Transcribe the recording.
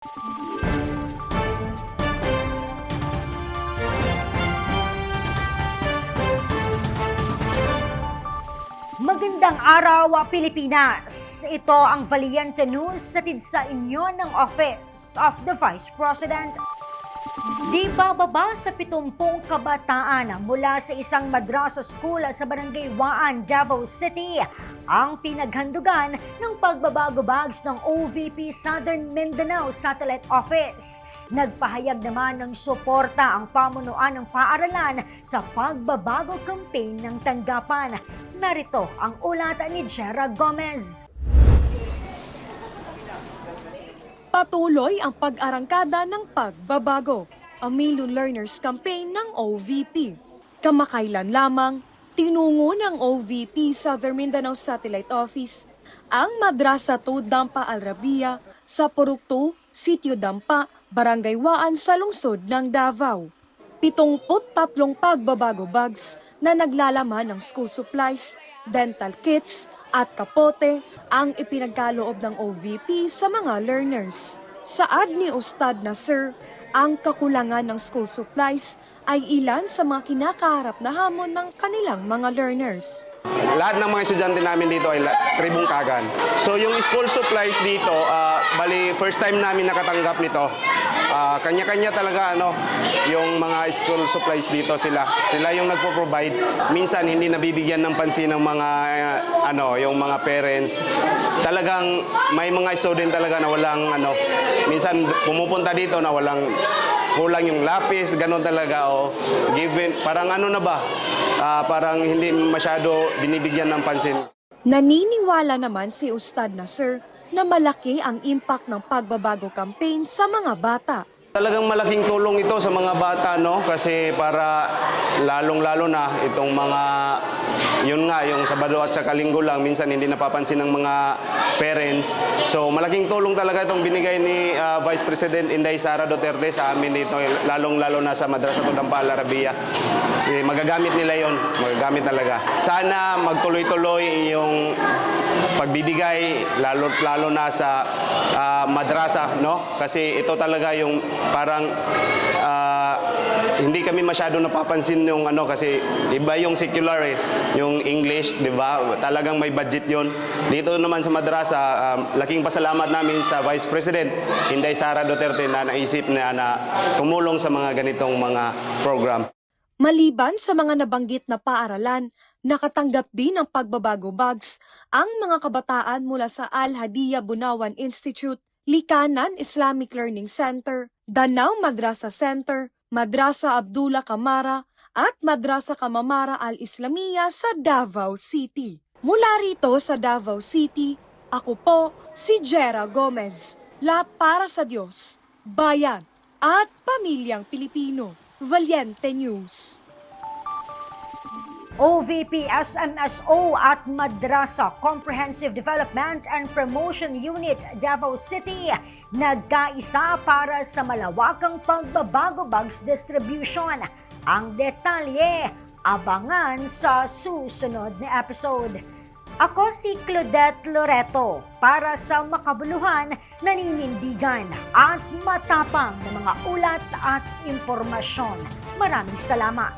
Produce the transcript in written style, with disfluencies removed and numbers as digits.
Magandang araw, Pilipinas! Ito ang Valiente News hatid sa inyo ng Office of the Vice President. Di bababa sa 70 kabataan mula sa isang madrasa school sa Barangay Waan, Davao City ang pinaghandugan ng pagbabago bags ng OVP Southern Mindanao Satellite Office. Nagpahayag naman ng suporta ang pamunuan ng paaralan sa pagbabago campaign ng tanggapan. Narito ang ulat ni Jera Gomez. Patuloy ang pag-arangkada ng pagbabago, ang Million Learners Campaign ng OVP. Kamakailan lamang, tinungo ng OVP Southern Mindanao Satellite Office ang Madrasa 2 Dampa Al Rabia sa Purok 2, Sitio Dampa, Barangay Waan sa lungsod ng Davao. 73 pagbabago bags na naglalaman ng school supplies, dental kits at kapote ang ipinagkaloob ng OVP sa mga learners. Saad ni Ustad Nasir, ang kakulangan ng school supplies ay ilan sa mga kinakaharap na hamon ng kanilang mga learners. Lahat ng mga estudyante namin dito ay tribong Kagan. So yung school supplies dito, bali first time namin nakatanggap nito. Kanya-kanya talaga yung mga school supplies dito sila yung nagpo-provide. Minsan hindi nabibigyan ng pansin ng mga yung mga parents. Talagang may mga student talaga na walang minsan pumupunta dito na kulang yung lapis, ganun talaga given parang parang hindi masyado binibigyan ng pansin. Naniniwala naman si Ustad Nasir na malaki ang impact ng pagbabago campaign sa mga bata. Talagang malaking tulong ito sa mga bata, kasi para lalong-lalo na itong mga, yung Sabado at saka Linggo lang, minsan hindi napapansin ng mga parents. So malaking tulong talaga itong binigay ni Vice President Inday Sara Duterte sa amin dito, lalong-lalo na sa Madrasa 2 Dampa Al Rabia. Kasi magagamit nila yon, magagamit talaga. Sana magtuloy-tuloy yung pagbibigay, lalo na sa madrasa, kasi ito talaga yung parang hindi kami masyado napapansin yung kasi iba yung secular yung English, 'di ba? Talagang may budget 'yon. Dito naman sa madrasa, laking pasalamat namin sa Vice President Inday Sara Duterte na naisip na tumulong sa mga ganitong mga program. Maliban sa mga nabanggit na paaralan, nakatanggap din ng pagbabago bags ang mga kabataan mula sa Al-Hadiya Bunawan Institute, Likanan Islamic Learning Center, Danau Madrasa Center, Madrasa Abdullah Kamara at Madrasa Kamamara Al-Islamiyya sa Davao City. Mula rito sa Davao City, ako po si Jera Gomez. Lahat para sa Diyos, bayan at pamilyang Pilipino. Valiente News. OVP SMSO at Madrasa Comprehensive Development and Promotion Unit Davao City nagkaisa para sa malawakang pagbabago bags distribution. Ang detalye, abangan sa susunod na episode. Ako si Claudette Loreto para sa makabuluhan, naninindigan at matapang na mga ulat at impormasyon. Maraming salamat.